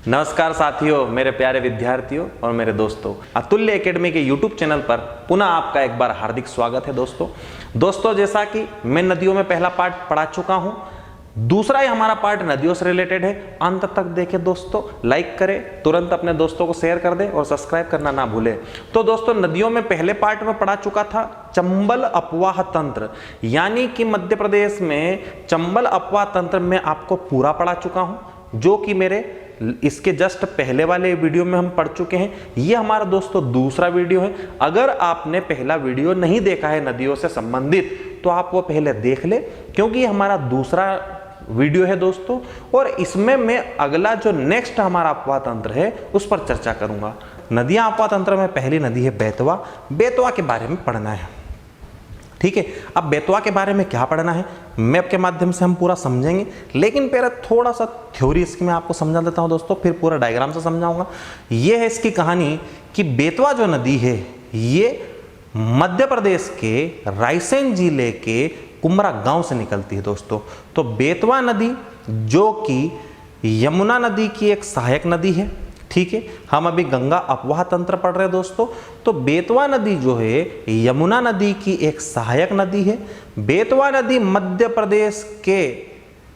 नमस्कार साथियों, मेरे प्यारे विद्यार्थियों और मेरे दोस्तों, अतुल्य एकेडमी के YouTube चैनल पर पुनः आपका एक बार हार्दिक स्वागत है। दोस्तों जैसा कि मैं नदियों में पहला पार्ट पढ़ा चुका हूं, दूसरा ही हमारा पार्ट नदियों से रिलेटेड है। अंत तक देखें दोस्तों, लाइक करें, तुरंत अपने दोस्तों को शेयर कर दें और सब्सक्राइब करना ना भूलें। तो दोस्तों नदियों में पहले पार्ट में पढ़ा चुका था चंबल अपवाह तंत्र, यानी कि मध्य प्रदेश में चंबल अपवाह तंत्र में आपको पूरा पढ़ा चुका हूं, जो कि मेरे इसके जस्ट पहले वाले वीडियो में हम पढ़ चुके हैं। ये हमारा दोस्तों दूसरा वीडियो है। अगर आपने पहला वीडियो नहीं देखा है नदियों से संबंधित तो आप वो पहले देख ले, क्योंकि ये हमारा दूसरा वीडियो है दोस्तों, और इसमें मैं अगला जो नेक्स्ट हमारा अपवाह तंत्र है उस पर चर्चा करूंगा। नदियां अपवाह तंत्र में पहली नदी है बेतवा। बेतवा के बारे में पढ़ना है, ठीक है। अब बेतवा के बारे में क्या पढ़ना है, मैप के माध्यम से हम पूरा समझेंगे, लेकिन पहले थोड़ा सा थ्योरी इसकी मैं आपको समझा देता हूं दोस्तों, फिर पूरा डायग्राम से समझाऊंगा। ये है इसकी कहानी कि बेतवा जो नदी है ये मध्य प्रदेश के रायसेन जिले के कुमरा गांव से निकलती है दोस्तों। तो बेतवा नदी जो कि यमुना नदी की एक सहायक नदी है, ठीक है। हम अभी गंगा अपवाह तंत्र पढ़ रहे हैं दोस्तों। तो बेतवा नदी जो है यमुना नदी की एक सहायक नदी है। बेतवा नदी मध्य प्रदेश के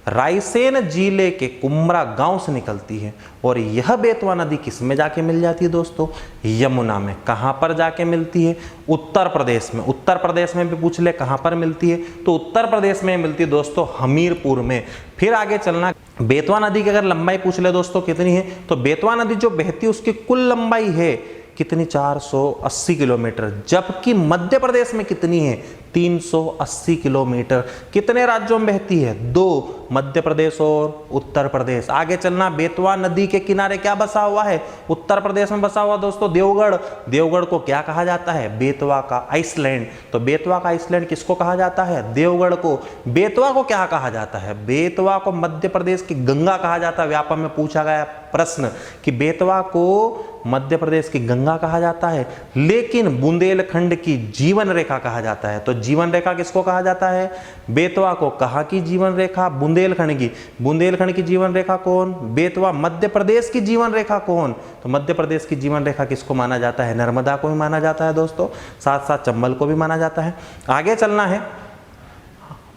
रायसेन जिले के कुमरा गांव से निकलती है, और यह बेतवा नदी किस में जाके मिल जाती है दोस्तों? यमुना में। कहां पर जाके मिलती है? उत्तर प्रदेश में। उत्तर प्रदेश में भी पूछ ले कहां पर मिलती है, तो उत्तर प्रदेश में मिलती है दोस्तों हमीरपुर में। फिर आगे चलना, बेतवा नदी की अगर लंबाई पूछ ले दोस्तों कितनी है, तो बेतवा नदी जो बहती है उसकी कुल लंबाई है कितनी? 480 किलोमीटर। जबकि मध्य प्रदेश में कितनी है? 380 किलोमीटर। कितने राज्यों में बहती है? 2, मध्य प्रदेश और उत्तर प्रदेश। आगे चलना, बेतवा नदी के किनारे क्या बसा हुआ है? उत्तर प्रदेश में बसा हुआ दोस्तों देवगढ़। देवगढ़ को क्या कहा जाता है? बेतवा का आइसलैंड। तो बेतवा का आइसलैंड किसको कहा जाता है? देवगढ़ को। बेतवा को क्या कहा जाता है? बेतवा को मध्य प्रदेश की गंगा कहा जाता है। व्यापक में पूछा गया प्रश्न कि बेतवा को मध्य प्रदेश की गंगा कहा जाता है, लेकिन बुंदेलखंड की जीवन रेखा कहा जाता है। तो जीवन रेखा किसको कहा जाता है? बेतवा को। कहा की जीवन रेखा? बुंदेलखंड की। बुंदेलखंड की जीवन रेखा कौन? बेतवा। मध्य प्रदेश की जीवन रेखा कौन? तो मध्य प्रदेश की जीवन रेखा किसको माना जाता है? नर्मदा को भी माना जाता है दोस्तों, साथ साथ चंबल को भी माना जाता है। आगे चलना है,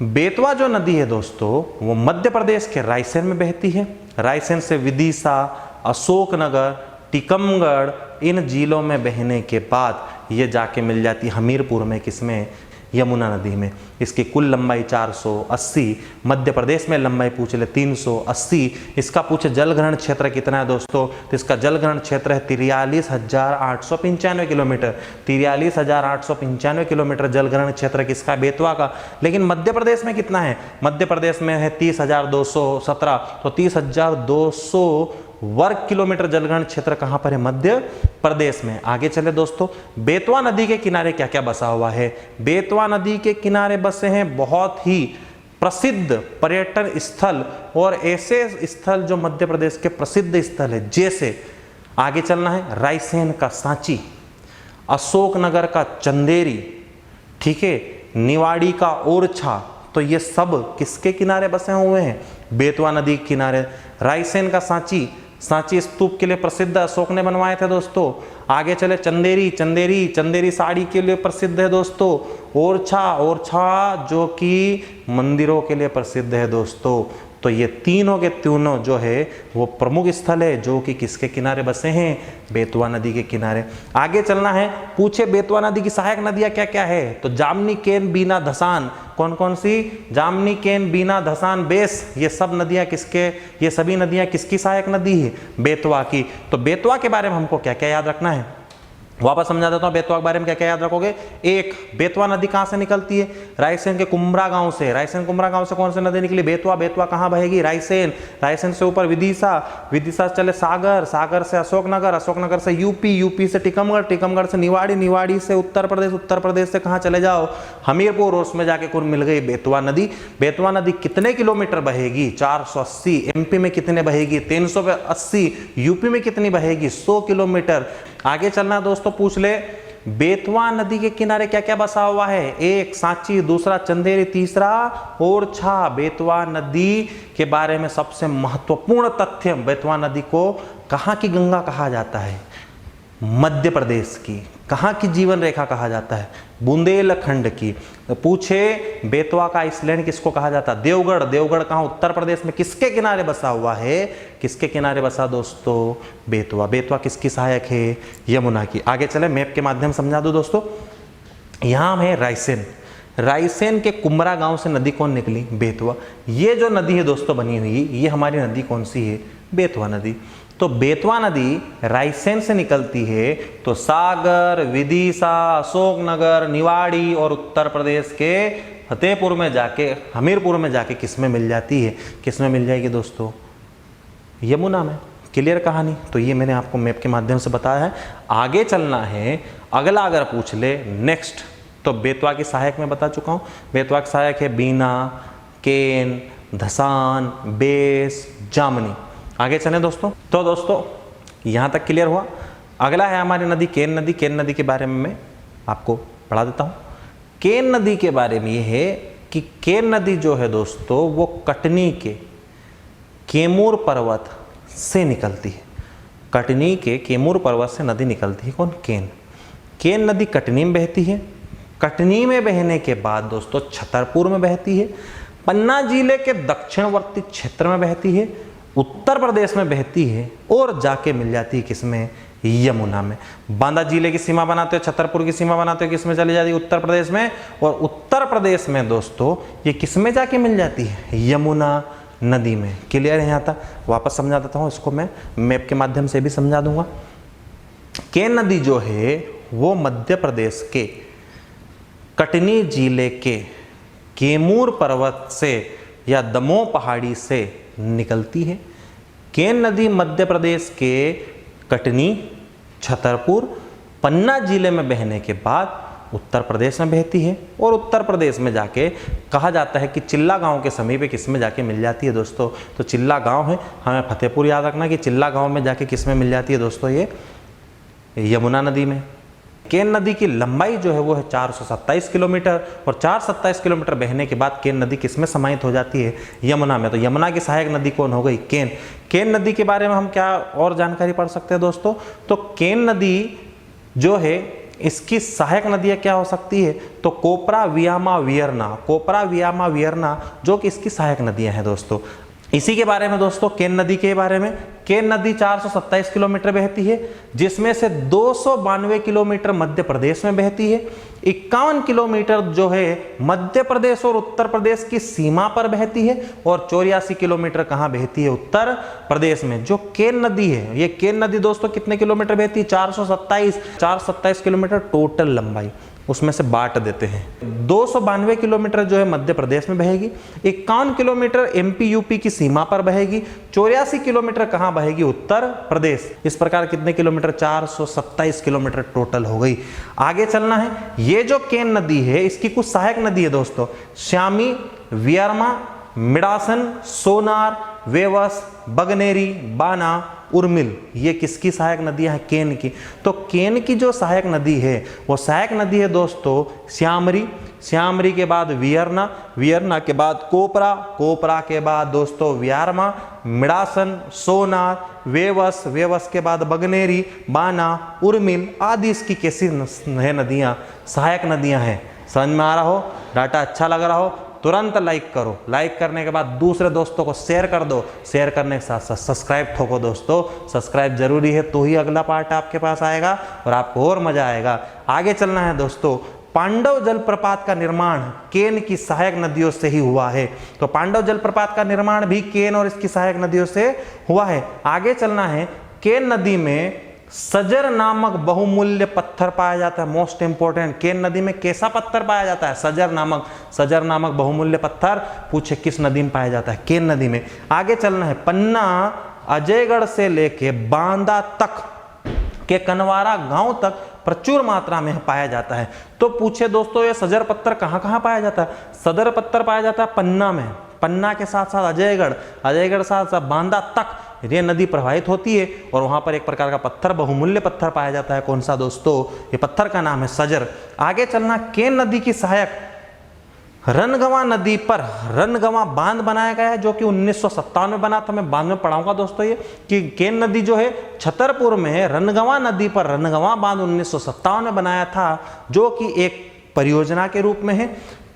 बेतवा जो नदी है दोस्तों वो मध्य प्रदेश के रायसेन में बहती है। रायसेन से विदिशा, अशोकनगर, टीकमगढ़, इन जिलों में बहने के बाद ये जाके मिल जाती हमीरपुर में। किसमें? यमुना नदी में। इसकी कुल लंबाई 480, मध्य प्रदेश में लंबाई पूछ ले 380। इसका पूछे जलग्रहण क्षेत्र कितना है दोस्तों, तो इसका जलग्रहण क्षेत्र है 43,895 किलोमीटर। 43,895 किलोमीटर जलग्रहण क्षेत्र किसका? बेतवा का। लेकिन मध्य प्रदेश में कितना है? मध्य प्रदेश में है 30,217। तो 30,200 वर्ग किलोमीटर जलग्रहण क्षेत्र कहां पर है? मध्य प्रदेश में। आगे चले दोस्तों, बेतवा नदी के किनारे क्या क्या बसा हुआ है? बेतवा नदी के किनारे बसे हैं बहुत ही प्रसिद्ध पर्यटन स्थल, और ऐसे स्थल जो मध्य प्रदेश के प्रसिद्ध स्थल है, जैसे आगे चलना है रायसेन का सांची, अशोकनगर का चंदेरी, ठीक है, निवाड़ी का ओरछा। तो ये सब किसके किनारे बसे हुए हैं? बेतवा नदी के किनारे। रायसेन का सांची, सांची स्तूप के लिए प्रसिद्ध, अशोक ने बनवाए थे दोस्तों। आगे चले चंदेरी, चंदेरी, चंदेरी साड़ी के लिए प्रसिद्ध है दोस्तों। ओरछा, ओरछा जो कि मंदिरों के लिए प्रसिद्ध है दोस्तों। तो ये तीनों के तीनों जो है वो प्रमुख स्थल है जो कि किसके किनारे बसे हैं? बेतवा नदी के किनारे। आगे चलना है, पूछे बेतवा नदी की सहायक नदियां क्या क्या है? तो जामनी, केन, बीना, धसान। कौन कौन सी? जामनी, केन, बीना, धसान, बेस। ये सब नदियां किसके, ये सभी नदियां किसकी सहायक नदी है? बेतवा की। तो बेतवा के बारे में हमको क्या क्या याद रखना है? वापस समझा देता हूं बेतवा के बारे में क्या क्या याद रखोगे। एक, बेतवा नदी कहां से निकलती है? रायसेन के कुमरा गांव से। रायसेन कुमरा गांव से कौन सी नदी निकली? बेतवा। बेतवा कहां बहेगी? रायसेन। रायसेन से ऊपर विदिशा, विदिशा से चले सागर, सागर से अशोकनगर, अशोकनगर से यूपी, यूपी से टीकमगढ़, टीकमगढ़ से निवाड़ी, निवाड़ी से उत्तर प्रदेश, उत्तर प्रदेश से कहां चले जाओ? हमीरपुर, और उसमें जाके कुल मिल गई बेतवा नदी। बेतवा नदी कितने किलोमीटर बहेगी? 480। एमपी में कितने बहेगी? 380। यूपी में कितनी बहेगी? 100 किलोमीटर। आगे चलना दोस्तों, पूछ ले बेतवा नदी के किनारे क्या क्या बसा हुआ है? एक सांची, दूसरा चंदेरी, तीसरा ओरछा। बेतवा नदी के बारे में सबसे महत्वपूर्ण तथ्य, बेतवा नदी को कहाँ की गंगा कहा जाता है? मध्य प्रदेश की। कहाँ की जीवन रेखा कहा जाता है? बुंदेलखंड की। पूछे बेतवा का आइसलैंड किसको कहा जाता है? देवगढ़। देवगढ़ कहाँ? उत्तर प्रदेश में। किसके किनारे बसा हुआ है? किसके किनारे बसा दोस्तों? बेतवा। बेतवा किसकी सहायक है? यमुना की। आगे चले, मैप के माध्यम समझा दो दोस्तों। यहाँ है रायसेन। रायसेन के कुमरा गांव से नदी कौन निकली? बेतवा। ये जो नदी है दोस्तों बनी हुई, ये हमारी नदी कौन सी है? बेतवा नदी। तो बेतवा नदी रायसेन से निकलती है तो सागर, विदिशा, अशोकनगर, निवाड़ी और उत्तर प्रदेश के फतेहपुर में जाके, हमीरपुर में जाके किस में मिल जाती है? किस में मिल जाएगी दोस्तों? यमुना में। क्लियर कहानी? तो ये मैंने आपको मैप के माध्यम से बताया है। आगे चलना है, अगला अगर पूछ ले नेक्स्ट, तो बेतवा की सहायक मैं बता चुका हूँ। बेतवा की सहायक है बीना, केन, धसान, बेस, जामनी। आगे चले दोस्तों। तो दोस्तों यहाँ तक क्लियर हुआ। अगला है हमारी नदी केन नदी। केन नदी के बारे में मैं आपको पढ़ा देता हूँ। केन नदी के बारे में ये है कि केन नदी जो है दोस्तों वो कटनी के कैमूर पर्वत से निकलती है। कटनी के कैमूर पर्वत से नदी निकलती है। कौन? केन। केन नदी कटनी में बहती है। कटनी में बहने के बाद दोस्तों छतरपुर में बहती है। पन्ना जिले के दक्षिणवर्ती क्षेत्र में बहती है। उत्तर प्रदेश में बहती है और जाके मिल जाती है किसमें? यमुना में। बांदा जिले की सीमा बनाते हो, छतरपुर की सीमा बनाते हो, किसमें चली जाती है? उत्तर प्रदेश में। और उत्तर प्रदेश में दोस्तों ये किसमें जाके मिल जाती है? यमुना नदी में। क्लियर है यहाँ तक? वापस समझा देता हूँ इसको, मैं मैप के माध्यम से भी समझा दूंगा। केन नदी जो है वो मध्य प्रदेश के कटनी जिले के कैमूर पर्वत से या दमोह पहाड़ी से निकलती है। केन नदी मध्य प्रदेश के कटनी, छतरपुर, पन्ना जिले में बहने के बाद उत्तर प्रदेश में बहती है और उत्तर प्रदेश में जाके कहा जाता है कि चिल्ला गांव के समीप किस में जाके मिल जाती है दोस्तों? तो चिल्ला गांव है, हमें फतेहपुर याद रखना कि चिल्ला गांव में जाके किस में मिल जाती है दोस्तों? ये यमुना नदी में। केन नदी की लंबाई जो है वो है 427 किलोमीटर और 427 किलोमीटर बहने के बाद केन नदी किसमें समाहित हो जाती है? यमुना में। तो यमुना की सहायक नदी कौन हो गई? केन। केन नदी के बारे में हम क्या और जानकारी पढ़ सकते हैं दोस्तों? तो केन नदी जो है इसकी सहायक नदियाँ क्या हो सकती है? तो कोपरा, वियामा, वियरना। कोपरा, वियामा, वियरना जो कि इसकी सहायक नदियाँ हैं दोस्तों। इसी के बारे में दोस्तों केन नदी के बारे में, केन नदी 427 किलोमीटर बहती है जिसमें से 292 किलोमीटर मध्य प्रदेश में बहती है। 51 किलोमीटर जो है मध्य प्रदेश और उत्तर प्रदेश की सीमा पर बहती है और 84 किलोमीटर कहाँ बहती है? उत्तर प्रदेश में। जो केन नदी है, ये केन नदी दोस्तों कितने किलोमीटर बहती है? 427 किलोमीटर टोटल लंबाई, उसमें से बांट देते हैं। 292 किलोमीटर जो है मध्य प्रदेश में बहेगी, 51 किलोमीटर एमपी यूपी की सीमा पर बहेगी, 84 किलोमीटर कहां बहेगी? उत्तर प्रदेश। इस प्रकार कितने किलोमीटर? 427 किलोमीटर टोटल हो गई। आगे चलना है। ये जो केन नदी है इसकी कुछ सहायक नदी है दोस्तों, श्यामी, वियरमा, मिडासन, सोनार, वेवस, बगनेरी, बाना, उर्मिल। ये किसकी सहायक नदियां हैं? केन की। तो केन की जो सहायक नदी है वो सहायक नदी है दोस्तों श्यामरी, श्यामरी के बाद वियरना, वियरना के बाद कोपरा, कोपरा के बाद दोस्तों व्यारमा, मिडासन, सोनार, वेवस, वेवस के बाद बगनेरी, बाना, उर्मिल आदि इसकी कैसी है नदियां? सहायक नदियां हैं। समझ में आ रहा हो? डाटा अच्छा लग रहा हो? तुरंत लाइक करो। लाइक करने के बाद दूसरे दोस्तों को शेयर कर दो। शेयर करने के साथ साथ सब्सक्राइब ठोको दोस्तों। सब्सक्राइब जरूरी है, तो ही अगला पार्ट आपके पास आएगा और आपको और मजा आएगा। आगे चलना है दोस्तों। पांडव जलप्रपात का निर्माण केन की सहायक नदियों से ही हुआ है। तो पांडव जलप्रपात का निर्माण भी केन और इसकी सहायक नदियों से हुआ है। आगे चलना है। केन नदी में सजर नामक बहुमूल्य पत्थर पाया जाता है। मोस्ट इंपोर्टेंट, केन नदी में कैसा पत्थर पाया जाता है? सजर नामक बहुमूल्य पत्थर। पूछे किस नदी में पाया जाता है? केन नदी में। आगे चलना है। पन्ना, अजयगढ़ से लेके बांदा तक के कनवारा गांव तक प्रचुर मात्रा में पाया जाता है। तो पूछे दोस्तों ये सजर पत्थर कहाँ कहाँ पाया जाता है? सदर पत्थर पाया जाता है पन्ना में, पन्ना के साथ साथ अजयगढ़, अजयगढ़ साथ साथ बांदा तक ये नदी प्रवाहित होती है और वहां पर एक प्रकार का पत्थर, बहुमूल्य पत्थर पाया जाता है। कौन सा दोस्तों? ये पत्थर का नाम है सजर। आगे चलना, केन नदी की सहायक रनगवा नदी पर रनगवा बांध बनाया गया है, जो कि 1957 में बना था। मैं बाद में पढ़ाऊंगा दोस्तों ये कि केन नदी जो है छतरपुर में है, रनगवा नदी पर रनगवा बांध 1957 में बनाया था, जो कि एक परियोजना के रूप में है।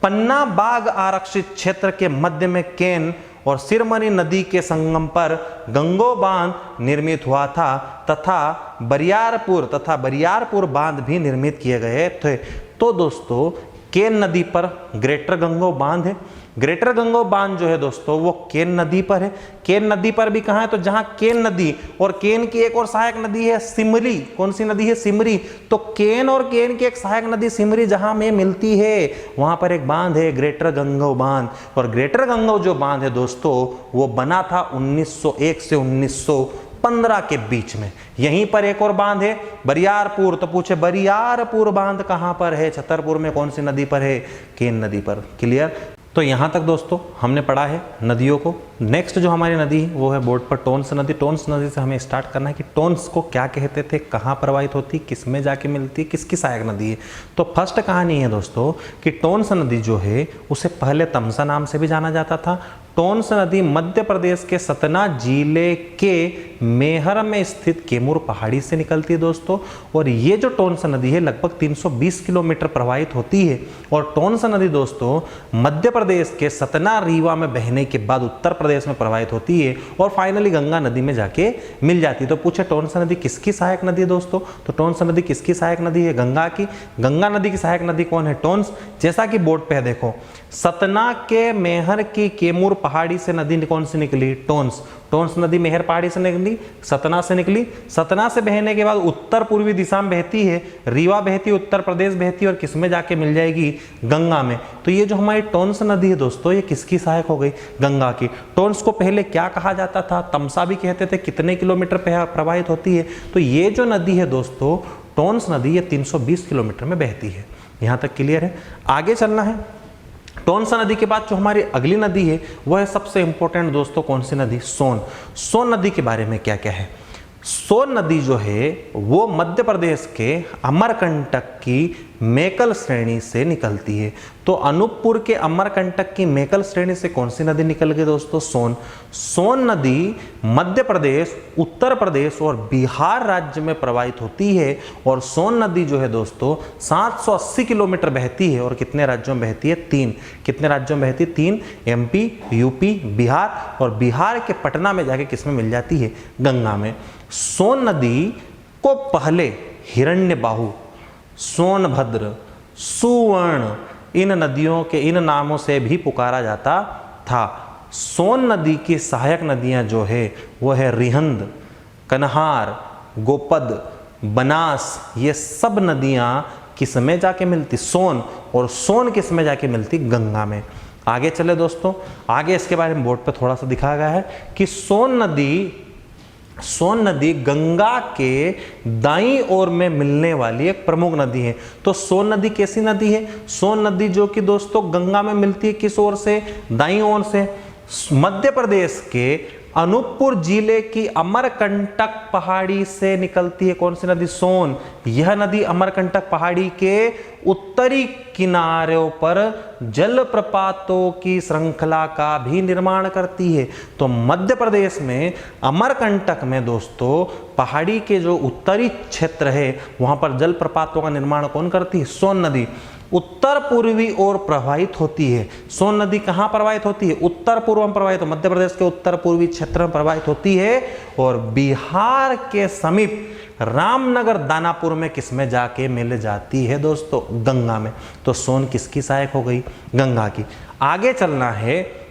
पन्ना बाग आरक्षित क्षेत्र के मध्य में केन और सिरमनी नदी के संगम पर गंगो बांध निर्मित हुआ था तथा बरियारपुर बांध भी निर्मित किए गए थे। तो दोस्तों केन नदी पर ग्रेटर गंगो बांध है। ग्रेटर गंगो बांध जो है दोस्तों वो केन नदी पर है। केन नदी पर भी कहाँ है? तो जहां केन नदी और केन की एक और सहायक नदी है सिमरी। कौन सी नदी है? सिमरी। तो केन और केन की एक सहायक नदी सिमरी जहां में मिलती है, वहां पर एक बांध है ग्रेटर गंगो बांध। और ग्रेटर गंगो जो बांध है दोस्तों वो बना था 1901 से 1915 के बीच में। यहीं पर एक और बांध है बरियारपुर। तो पूछे बरियारपुर बांध कहां पर है? छतरपुर में। कौन सी नदी पर है? केन नदी पर। क्लियर? तो यहाँ तक दोस्तों हमने पढ़ा है नदियों को। नेक्स्ट जो हमारी नदी है वो है बोर्ड पर टोंस नदी। टोंस नदी से हमें स्टार्ट करना है कि टोंस को क्या कहते थे, कहाँ प्रवाहित होती, किस में जाके मिलती, किसकी सहायक नदी है। तो फर्स्ट कहानी है दोस्तों कि टोंस नदी जो है उसे पहले तमसा नाम से भी जाना जाता था। टोंस नदी मध्य प्रदेश के सतना जिले के मेहर में स्थित केमूर पहाड़ी से निकलती है दोस्तों। और ये जो टोंस नदी है लगभग 320 किलोमीटर प्रवाहित होती है। और टोंस नदी दोस्तों मध्य प्रदेश के सतना रीवा में बहने के बाद उत्तर प्रदेश में प्रवाहित होती है और फाइनली गंगा नदी में जाके मिल जाती है। तो पूछे टोंस नदी किसकी सहायक नदी है दोस्तों? तो टोंस नदी किसकी सहायक नदी है? गंगा की। गंगा नदी की सहायक नदी कौन है? टोंस। जैसा कि बोर्ड पे है देखो, सतना के मेहर की केमूर पहाड़ी से नदी कौन सी निकली? टोंस। टोंस नदी मेहर पहाड़ी से निकली, सतना से निकली। सतना से बहने के बाद उत्तर पूर्वी दिशा में बहती है, रीवा बहती है, उत्तर प्रदेश बहती है और किसमें जाके मिल जाएगी? गंगा में। तो ये जो हमारी टोंस नदी है दोस्तों ये किसकी सहायक हो गई? गंगा की। टोंस को पहले क्या कहा जाता था? तमसा भी कहते थे। कितने किलोमीटर प्रवाहित होती है? तो ये जो नदी है दोस्तों टोंस नदी ये 320 किलोमीटर में बहती है। यहाँ तक क्लियर है? आगे चलना है। टोंस नदी के बाद जो हमारी अगली नदी है वह है सबसे इंपॉर्टेंट दोस्तों कौन सी नदी? सोन। सोन नदी के बारे में क्या क्या है? सोन नदी जो है वो मध्य प्रदेश के अमरकंटक की मेकल श्रेणी से निकलती है। तो अनूपपुर के अमरकंटक की मेकल श्रेणी से कौन सी नदी निकल गई दोस्तों? सोन। सोन नदी मध्य प्रदेश, उत्तर प्रदेश और बिहार राज्य में प्रवाहित होती है। और सोन नदी जो है दोस्तों 780 किलोमीटर बहती है और कितने राज्यों में बहती है? 3। कितने राज्यों में बहती है? 3। MP, UP, Bihar. और बिहार के पटना में जाके किसमें मिल जाती है? गंगा में। सोन नदी को पहले हिरण्यबाहु, सोनभद्र, सुवर्ण इन नदियों के इन नामों से भी पुकारा जाता था। सोन नदी की सहायक नदियां जो है वो है रिहंद, कन्हार, गोपद, बनास। ये सब नदियां किस में जाके मिलती? सोन। और सोन किस में जाके मिलती? गंगा में। आगे चले दोस्तों, आगे इसके बारे में बोर्ड पे थोड़ा सा दिखाया गया है कि सोन नदी गंगा के दाईं ओर में मिलने वाली एक प्रमुख नदी है। तो सोन नदी कैसी नदी है? सोन नदी जो कि दोस्तों गंगा में मिलती है किस ओर से? दाईं ओर से। मध्य प्रदेश के अनूपपुर जिले की अमरकंटक पहाड़ी से निकलती है कौन सी नदी? सोन। यह नदी अमरकंटक पहाड़ी के उत्तरी किनारों पर जलप्रपातों की श्रृंखला का भी निर्माण करती है। तो मध्य प्रदेश में अमरकंटक में दोस्तों पहाड़ी के जो उत्तरी क्षेत्र है वहां पर जलप्रपातों का निर्माण कौन करती है? सोन नदी। उत्तर पूर्वी ओर प्रवाहित होती है। सोन नदी कहाँ प्रवाहित होती है? उत्तर पूर्व में प्रवाहित, मध्य प्रदेश के उत्तर पूर्वी क्षेत्र में प्रवाहित होती है और बिहार के समीप रामनगर दानापुर में किसमें जाके मिल जाती है दोस्तों? गंगा में। तो सोन किसकी सहायक हो गई? गंगा की। आगे चलना है,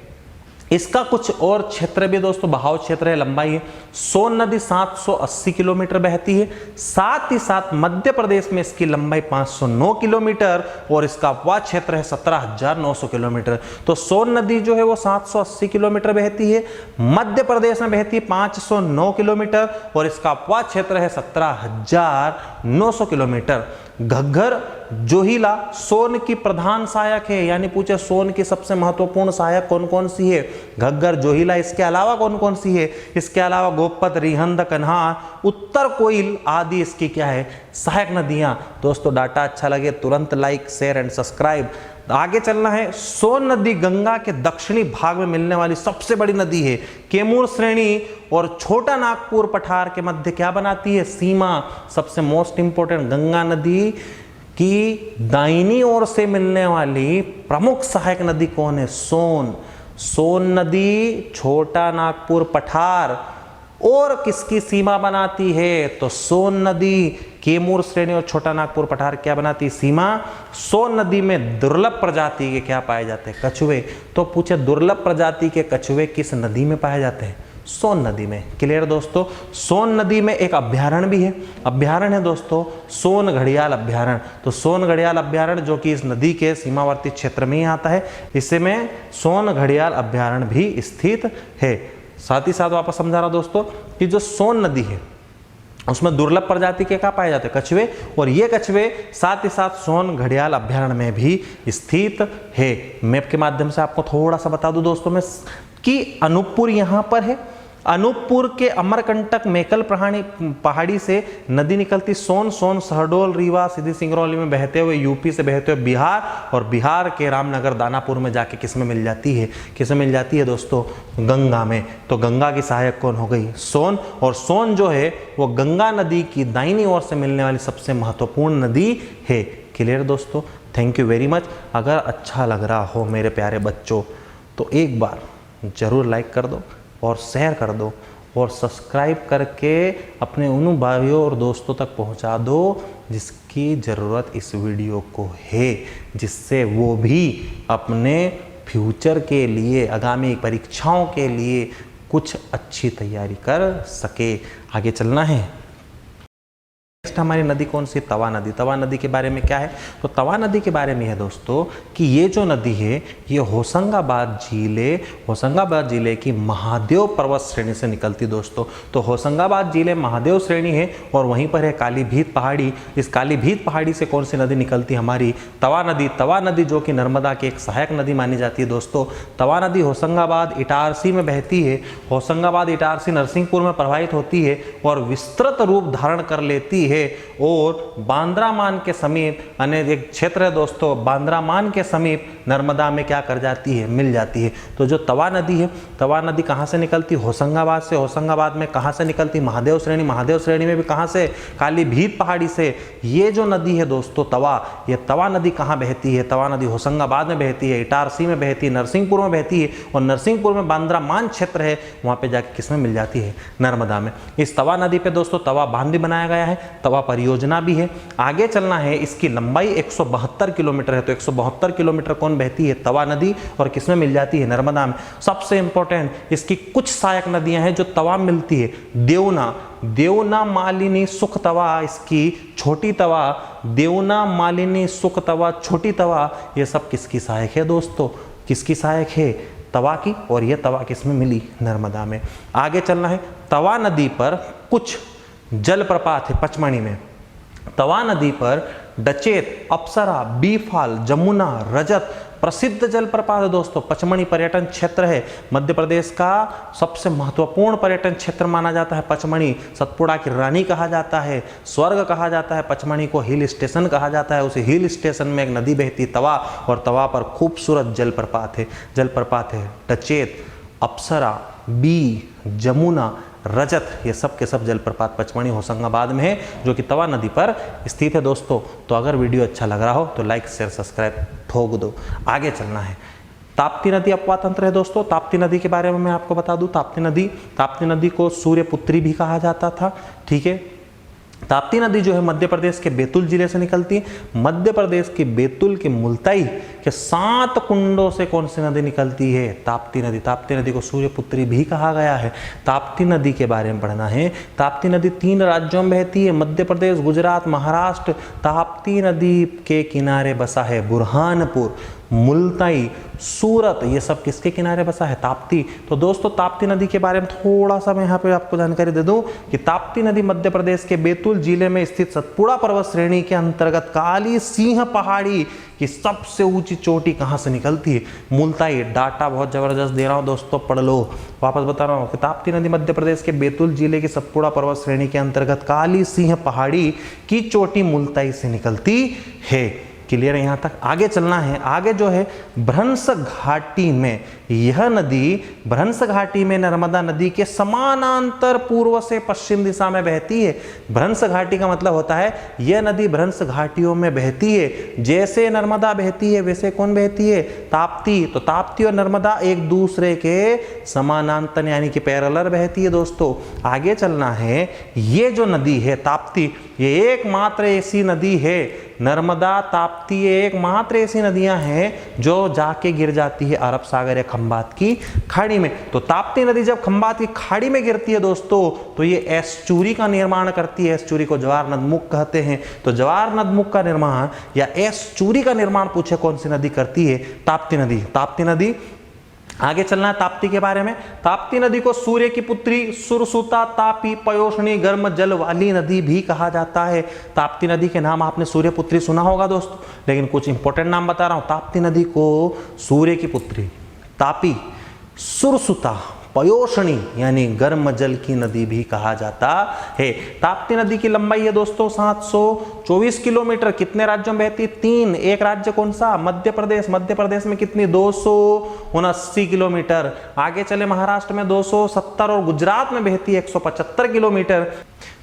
इसका कुछ और क्षेत्र भी दोस्तों बहाव क्षेत्र है, लंबाई है। सोन नदी 780 किलोमीटर बहती है। साथ ही साथ मध्य प्रदेश में इसकी लंबाई 509 किलोमीटर और इसका अपवाह क्षेत्र है 17,900 किलोमीटर। तो सोन नदी जो है वो 780 किलोमीटर बहती है, मध्य प्रदेश में बहती है 509 किलोमीटर और इसका अपवाह क्षेत्र है 17,900 किलोमीटर। घग्गर जोहिला सोन की प्रधान सहायक है, यानी पूछे सोन की सबसे महत्वपूर्ण सहायक कौन कौन सी है, घग्गर, जोहिला। इसके अलावा कौन कौन सी है, इसके अलावा गोपत, रिहंद, कन्हार, उत्तर कोइल आदि इसकी क्या है, सहायक नदियां। दोस्तों डाटा अच्छा लगे तुरंत लाइक, शेयर एंड सब्सक्राइब। आगे चलना है। सोन नदी गंगा के दक्षिणी भाग में मिलने वाली सबसे बड़ी नदी है। कैमूर श्रेणी और छोटा नागपुर पठार के मध्य क्या बनाती है, सीमा। सबसे मोस्ट इंपोर्टेंट, गंगा नदी की दाहिनी ओर से मिलने वाली प्रमुख सहायक नदी कौन है, सोन। सोन नदी छोटा नागपुर पठार और किसकी सीमा बनाती है, तो सोन नदी कैमूर श्रेणी और छोटा नागपुर पठार क्या बनाती है, सीमा। सोन नदी में दुर्लभ प्रजाति के क्या पाए जाते हैं, कछुए। तो पूछे दुर्लभ प्रजाति के कछुए किस नदी में पाए जाते हैं, सोन नदी में। क्लियर दोस्तों। सोन नदी में एक अभ्यारण्य भी है, अभ्यारण्य है दोस्तों सोन घड़ियाल अभ्यारण्य। तो सोन घड़ियाल अभ्यारण्य जो कि इस नदी के सीमावर्ती क्षेत्र में ही आता है, इसमें सोन घड़ियाल अभ्यारण्य भी स्थित है। साथ ही साथ वापस समझा रहा दोस्तों कि जो सोन नदी है उसमें दुर्लभ प्रजाति के क्या पाए जाते हैं, कछुए। और ये कछुए साथ ही साथ सोन घड़ियाल अभ्यारण्य में भी स्थित है। मैप के माध्यम से आपको थोड़ा सा बता दूं दोस्तों मैं कि अनूपपुर यहां पर है। अनूपपुर के अमरकंटक मेकल पहाड़ी से नदी निकलती, सोन शहडोल, रीवा, सीधी सिंगरौली में बहते हुए यूपी से बहते हुए बिहार, और बिहार के रामनगर दानापुर में जाके किस में मिल जाती है, किस में मिल जाती है दोस्तों, गंगा में। तो गंगा की सहायक कौन हो गई, सोन। और सोन जो है वो गंगा नदी की दाहिनी ओर से मिलने वाली सबसे महत्वपूर्ण नदी है। क्लियर दोस्तों, थैंक यू वेरी मच। अगर अच्छा लग रहा हो मेरे प्यारे बच्चों तो एक बार जरूर लाइक कर दो और शेयर कर दो और सब्सक्राइब करके अपने उन भाइयों और दोस्तों तक पहुंचा दो जिसकी ज़रूरत इस वीडियो को है, जिससे वो भी अपने फ्यूचर के लिए, आगामी परीक्षाओं के लिए कुछ अच्छी तैयारी कर सके। आगे चलना है। नेक्स्ट हमारी नदी कौन सी, तवा नदी। तवा नदी के बारे में क्या है, तो तवा नदी के बारे में है दोस्तों कि ये जो नदी है ये होशंगाबाद जिले की महादेव पर्वत श्रेणी से निकलती दोस्तों। तो होशंगाबाद जिले महादेव श्रेणी है और वहीं पर है कालीभीत पहाड़ी। इस कालीभीत पहाड़ी से कौन सी नदी निकलती, हमारी तवा नदी। तवा नदी जो कि नर्मदा की एक सहायक नदी मानी जाती है दोस्तों। तवा नदी होशंगाबाद इटारसी में बहती है। होशंगाबाद इटारसी नरसिंहपुर में प्रवाहित होती है और विस्तृत रूप धारण कर लेती है और बांद्रामान के समीप, एक क्षेत्र है दोस्तों, बांद्रामान के समीप नर्मदा में क्या कर जाती है, मिल जाती है। तो जो तवा नदी है, तवा नदी कहाँ से निकलती, होशंगाबाद से। होशंगाबाद में कहाँ से निकलती, महादेव श्रेणी। महादेव श्रेणी में भी कहाँ से, कालीभीत पहाड़ी से। ये जो नदी है दोस्तों तवा, ये तवा नदी कहाँ बहती है, तवा नदी होशंगाबाद में बहती है, इटारसी में बहती है, नरसिंहपुर में बहती है और नरसिंहपुर में बांद्रामान क्षेत्र है, वहाँ पे जाके किसमें मिल जाती है, नर्मदा में। इस तवा नदी पे दोस्तों तवा बांध भी बनाया गया है, तवा परियोजना भी है। आगे चलना है। इसकी लंबाई 172 किलोमीटर है। तो 172 किलोमीटर कौन बहती है, तवा नदी, और किसमें मिल जाती है, नर्मदा में। सबसे इंपॉर्टेंट, इसकी कुछ सहायक नदियां हैं जो तवा मिलती है। देवना, मालिनी, सुख तवा, इसकी छोटी तवा, देवना, मालिनी, सुख तवा, छोटी तवा, ये सब किसकी सहायक है दोस्तों, किसकी सहायक है, तवा की। और ये तवा किसमें मिली, नर्मदा में। आगे चलना है। तवा नदी पर कुछ जलप्रपात है पचमणी में। तवा नदी पर डचेत, अप्सरा, बीफाल, जमुना, रजत प्रसिद्ध जलप्रपात है दोस्तों। पचमणी पर्यटन क्षेत्र है, मध्य प्रदेश का सबसे महत्वपूर्ण पर्यटन क्षेत्र माना जाता है पचमणी। सतपुड़ा की रानी कहा जाता है, स्वर्ग कहा जाता है पचमणी को, हिल स्टेशन कहा जाता है। उस हिल स्टेशन में एक नदी बहती तवा, और तवा पर खूबसूरत जलप्रपात है डचेत, अप्सरा, बी, जमुना, रजत, ये सब के सब जलप्रपात पचमणी होशंगाबाद में है, जो कि तवा नदी पर स्थित है दोस्तों। तो अगर वीडियो अच्छा लग रहा हो तो लाइक शेयर सब्सक्राइब ठोक दो। आगे चलना है। ताप्ती नदी अपवा तंत्र है दोस्तों। ताप्ती नदी के बारे में मैं आपको बता दूं, ताप्ती नदी को सूर्यपुत्री भी कहा जाता था, ठीक है। ताप्ती नदी जो है मध्य प्रदेश के बैतूल जिले से निकलती है। मध्य प्रदेश के बैतूल के मुल्ताई के 7 कुंडों से कौन सी नदी निकलती है, ताप्ती नदी। ताप्ती नदी को सूर्यपुत्री भी कहा गया है। ताप्ती नदी के बारे में पढ़ना है। ताप्ती नदी 3 राज्यों में बहती है, मध्य प्रदेश, गुजरात, महाराष्ट्र। ताप्ती नदी के किनारे बसा है बुरहानपुर। मुल्ताई, सूरत, ये सब किसके किनारे बसा है? ताप्ती। तो दोस्तों ताप्ती नदी के बारे में थोड़ा सा मैं यहाँ पे आपको जानकारी दे दूं कि ताप्ती नदी मध्य प्रदेश के बैतूल जिले में स्थित सतपुड़ा पर्वत श्रेणी के अंतर्गत काली सिंह पहाड़ी की सबसे ऊंची चोटी कहाँ से निकलती है? मुल्ताई। डाटा बहुत जबरदस्त दे रहा हूँ दोस्तों, पढ़ लो। वापस बता रहा हूँ कि ताप्ती नदी मध्य प्रदेश के बैतूल जिले के सतपुड़ा पर्वत श्रेणी के अंतर्गत काली सिंह पहाड़ी की चोटी मुल्ताई से निकलती है। क्लियर है यहाँ तक? आगे चलना है। आगे जो है भ्रंश घाटी में, यह नदी भ्रंश घाटी में नर्मदा नदी के समानांतर पूर्व से पश्चिम दिशा में बहती है। भ्रंश घाटी का मतलब होता है यह नदी भ्रंश घाटियों में बहती है। जैसे नर्मदा बहती है वैसे कौन बहती है? ताप्ती। तो ताप्ती और नर्मदा एक दूसरे के समानांतर यानी कि पैरेलल बहती है दोस्तों। आगे चलना है। ये जो नदी है ताप्ती, ये एकमात्र ऐसी नदी है, नर्मदा ताप्ती एकमात्र ऐसी नदियां हैं जो जाके गिर जाती है अरब सागर या खंबात की खाड़ी में। तो ताप्ती नदी जब खंबात की खाड़ी में गिरती है दोस्तों तो ये एस्चुरी का निर्माण करती है। एस्चुरी को ज्वार नदमुख कहते हैं। तो ज्वार नदमुख का निर्माण या एस्चुरी का निर्माण पूछे कौन सी नदी करती है? ताप्ती नदी। ताप्ती नदी। आगे चलना है ताप्ती के बारे में। ताप्ती नदी को सूर्य की पुत्री, सुरसुता, तापी, पयोष्णी, गर्म जल वाली नदी भी कहा जाता है। ताप्ती नदी के नाम आपने सूर्य पुत्री सुना होगा दोस्तों, लेकिन कुछ इंपॉर्टेंट नाम बता रहा हूं। ताप्ती नदी को सूर्य की पुत्री, तापी, सुरसुता, पयोष्णी यानी गर्म जल की नदी भी कहा जाता है। ताप्ती नदी की लंबाई है दोस्तों 724 किलोमीटर। कितने राज्यों में बहती? 3। एक राज्य कौन सा? मध्य प्रदेश। मध्य प्रदेश में कितनी? 279 किलोमीटर। आगे चले महाराष्ट्र में 270 और गुजरात में बहती है 175 किलोमीटर।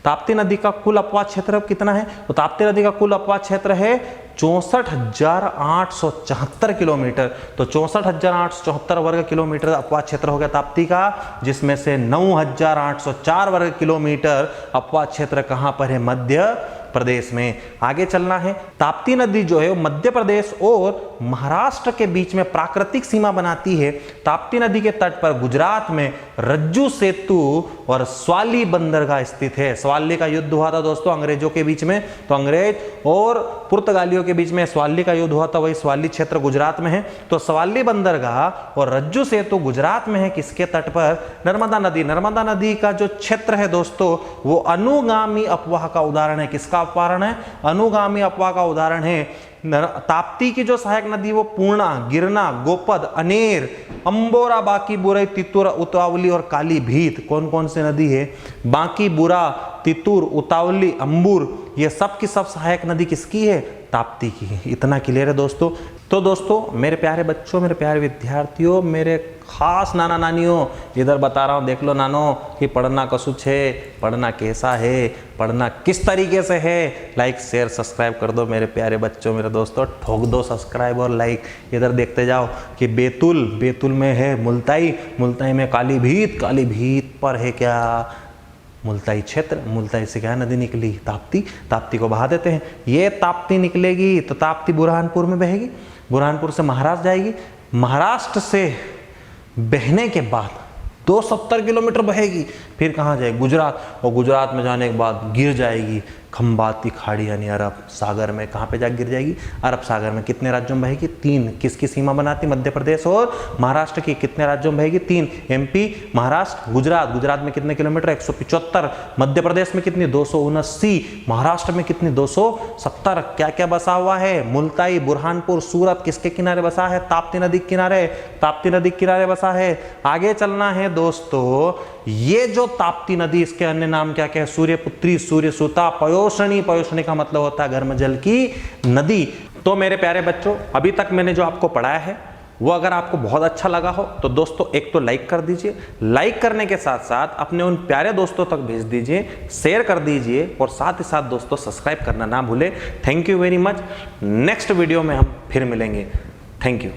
ताप्ती नदी का कुल अपवाद क्षेत्र कितना है? तो ताप्ती नदी का कुल अपवाद क्षेत्र है 64,874 किलोमीटर। तो 64,874 वर्ग किलोमीटर अपवाद क्षेत्र हो गया ताप्ती का, जिसमें से 9,804 वर्ग किलोमीटर अपवाद क्षेत्र कहां पर है? मध्य प्रदेश में। आगे चलना है। ताप्ती नदी जो है वो मध्य प्रदेश और महाराष्ट्र के बीच में प्राकृतिक सीमा बनाती है। ताप्ती नदी के तट पर गुजरात में रज्जू सेतु और स्वाली बंदरगाह स्थित है। स्वाली का युद्ध हुआ था दोस्तों अंग्रेजों के बीच में, तो अंग्रेज और पुर्तगालियों के बीच में स्वाली का युद्ध हुआ था। वही स्वाली क्षेत्र गुजरात में है। तो स्वाली बंदरगाह और रज्जू सेतु गुजरात में है। किसके तट पर? नर्मदा नदी। नर्मदा नदी का जो क्षेत्र है दोस्तों वो अनुगामी अफवाह का उदाहरण है। किसका अपवारण है? अनुगामी अफवाह का उदाहरण है। ताप्ती की जो सहायक नदी वो पूर्णा, गिरना, गोपद, अनेर, अंबोरा, बाकी बुराई, तितुर, उतावली और काली भीत। कौन कौन सी नदी है? बाकी बुरा, तितुर, उतावली, अंबुर, ये सब की सब सहायक नदी किसकी है? ताप्ती की। इतना क्लियर है दोस्तों। तो दोस्तों मेरे प्यारे बच्चों, मेरे प्यारे विद्यार्थियों, मेरे खास नाना नानियों, इधर बता रहा हूँ देख लो नानो कि पढ़ना कसुच है, पढ़ना कैसा है, पढ़ना किस तरीके से है। लाइक शेयर सब्सक्राइब कर दो मेरे प्यारे बच्चों, मेरे दोस्तों, ठोक दो सब्सक्राइब और लाइक। इधर देखते जाओ कि बैतूल में है मुल्ताई, मुल्ताई में काली भीत, काली भीत पर है क्या? मुल्ताई क्षेत्र। मुल्ताई से क्या नदी निकली? ताप्ती। ताप्ती को बहा देते हैं। ये ताप्ती निकलेगी तो ताप्ती बुरहानपुर में बहेगी, बुरहानपुर से महाराष्ट्र जाएगी, महाराष्ट्र से बहने के बाद 270 किलोमीटर बहेगी, फिर कहाँ जाएगी? गुजरात। और गुजरात में जाने के बाद गिर जाएगी खंबात की खाड़ी यानी अरब सागर में। कहाँ पे जाकर गिर जाएगी? अरब सागर में। कितने राज्यों में बहेगी? 3। किसकी सीमा बनाती? मध्य प्रदेश और महाराष्ट्र की। कितने राज्यों में बहेगी? 3। एमपी, महाराष्ट्र, गुजरात। गुजरात में कितने किलोमीटर? 175। मध्य प्रदेश में कितनी? 279। महाराष्ट्र में कितनी? 270। क्या क्या बसा हुआ है? मुल्ताई, बुरहानपुर, सूरत किसके किनारे बसा है? ताप्ती नदी के किनारे। ताप्ती नदी के किनारे बसा है। आगे चलना है दोस्तों। ये जो ताप्ती नदी, इसके अन्य नाम क्या क्या है? सूर्यपुत्री, सूर्यसुता, पयोष्णी। पयोष्णी का मतलब होता है गर्म जल की नदी। तो मेरे प्यारे बच्चों, अभी तक मैंने जो आपको पढ़ाया है वो अगर आपको बहुत अच्छा लगा हो तो दोस्तों एक तो लाइक कर दीजिए। लाइक करने के साथ साथ अपने उन प्यारे दोस्तों तक भेज दीजिए, शेयर कर दीजिए और साथ ही साथ दोस्तों सब्सक्राइब करना ना भूलें। Thank you very much. Next video में हम फिर मिलेंगे। Thank you.